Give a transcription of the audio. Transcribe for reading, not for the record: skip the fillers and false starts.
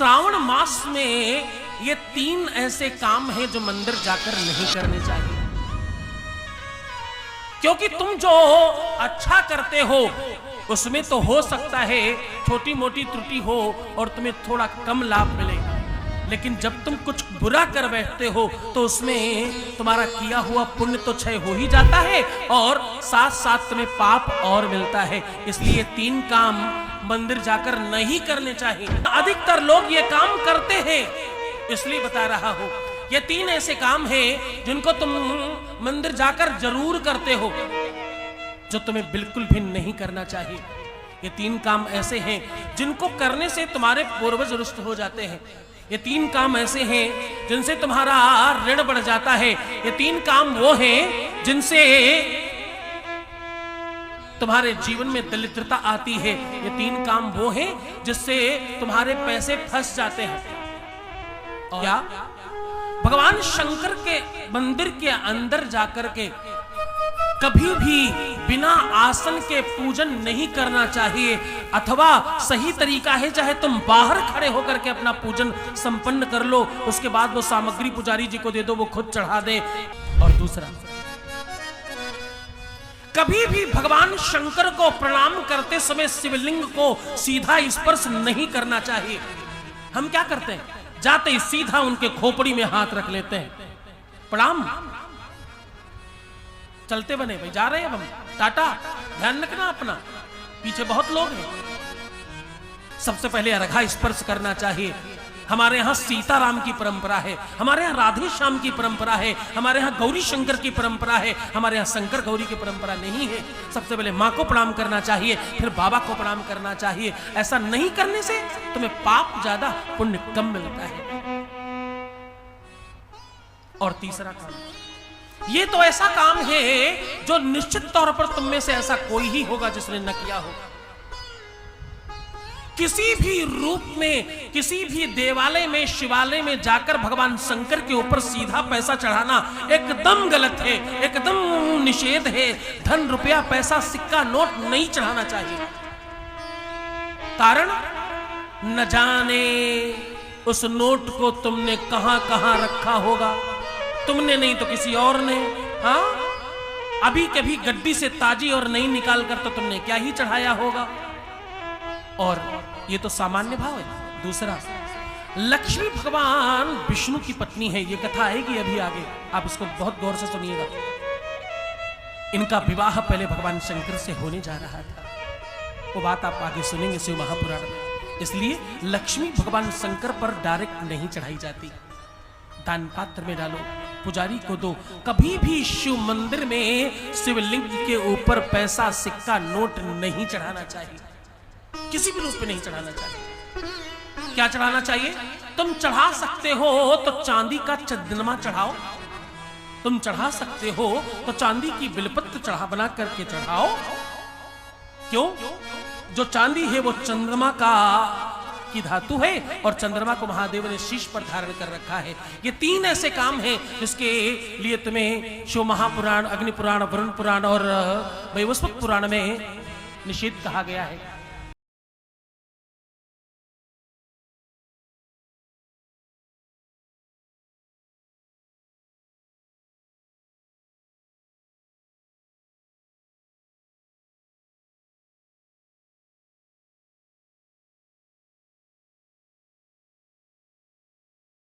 श्रावण मास में ये 3 ऐसे काम हैं जो मंदिर जाकर नहीं करने चाहिए, क्योंकि तुम जो अच्छा करते हो उसमें तो हो सकता है छोटी मोटी त्रुटि हो और तुम्हें थोड़ा कम लाभ मिले, लेकिन जब तुम कुछ बुरा कर बैठते हो तो उसमें तुम्हारा किया हुआ पुण्य तो क्षय हो ही जाता है और साथ साथ तुम्हें पाप और मिलता है। इसलिए 3 काम मंदिर जाकर नहीं करने चाहिए। अधिकतर लोग ये काम करते हैं, इसलिए बता रहा हूं। ये 3 ऐसे काम हैं जिनको तुम मंदिर जाकर जरूर करते हो, जो तुम्हें बिल्कुल भी नहीं करना चाहिए। ये 3 काम ऐसे हैं जिनको करने से तुम्हारे पूर्वज रुष्ट हो जाते हैं। ये 3 काम ऐसे हैं जिनसे तुम्हारा ऋण बढ़ जाता है। ये 3 काम वो हैं जिनसे तुम्हारे जीवन में दरिद्रता आती है। ये 3 काम वो हैं जिससे तुम्हारे पैसे फंस जाते हैं। और क्या भगवान शंकर के मंदिर के अंदर जाकर के कभी भी बिना आसन के पूजन नहीं करना चाहिए, अथवा सही तरीका है चाहे तुम बाहर खड़े होकर के अपना पूजन संपन्न कर लो, उसके बाद वो सामग्री पुजारी जी को दे दो, वो खुद चढ़ा दे। और दूसरा, कभी भी भगवान शंकर को प्रणाम करते समय शिवलिंग को सीधा स्पर्श नहीं करना चाहिए। हम क्या करते हैं, जाते ही सीधा उनके खोपड़ी में हाथ रख लेते हैं, प्रणाम। चलते बने भाई, जा रहे हैं हम, टाटा, ध्यान रखना अपना, पीछे बहुत लोग हैं। सबसे पहले अर्घा स्पर्श करना चाहिए। हमारे यहाँ सीताराम की परंपरा है, हमारे यहाँ राधे श्याम की परंपरा है, हमारे यहाँ गौरी शंकर की परंपरा है, हमारे यहाँ शंकर गौरी की परंपरा नहीं है। सबसे पहले माँ को प्रणाम करना चाहिए, फिर बाबा को प्रणाम करना चाहिए। ऐसा नहीं करने से तुम्हें पाप ज्यादा पुण्य कम मिलता है। और तीसरा काम, ये तो ऐसा काम है जो निश्चित तौर पर तुम में से ऐसा कोई ही होगा जिसने न किया हो। किसी भी रूप में, किसी भी देवालय में, शिवालय में जाकर भगवान शंकर के ऊपर सीधा पैसा चढ़ाना एकदम गलत है, एकदम निषेध है। धन, रुपया, पैसा, सिक्का, नोट नहीं चढ़ाना चाहिए। कारण न जाने उस नोट को तुमने कहां कहां रखा होगा, तुमने नहीं तो किसी और ने। हाँ, अभी कभी गड्डी से ताजी और नहीं निकाल कर तो तुमने क्या ही चढ़ाया होगा। और ये तो सामान्य भाव है। दूसरा, लक्ष्मी भगवान विष्णु की पत्नी है, ये कथा आएगी अभी आगे, आप इसको बहुत गौर से सुनिएगा। इनका विवाह पहले भगवान शंकर से होने जा रहा था, वो बात आप आगे सुनेंगे शिव महापुराण में। इसलिए लक्ष्मी भगवान शंकर पर डायरेक्ट नहीं चढ़ाई जाती, दान पात्र में डालो, पुजारी को दो। कभी भी शिव मंदिर में शिवलिंग के ऊपर पैसा, सिक्का, नोट नहीं चढ़ाना चाहिए, किसी भी रूप में नहीं चढ़ाना चाहिए। क्या चढ़ाना चाहिए? तुम चढ़ा सकते हो तो चांदी का चंद्रमा चढ़ाओ, तुम चढ़ा सकते हो तो चांदी की बिलपत्र चढ़ा बना करके चढ़ाओ। क्यों? जो चांदी है वो चंद्रमा की धातु है और चंद्रमा को महादेव ने शीश पर धारण कर रखा है। ये 3 ऐसे काम हैं जिसके लिए तुम्हें शिव महापुराण, अग्नि पुराण, वरुण पुराण और वैवस्वत पुराण में निषेध कहा गया है।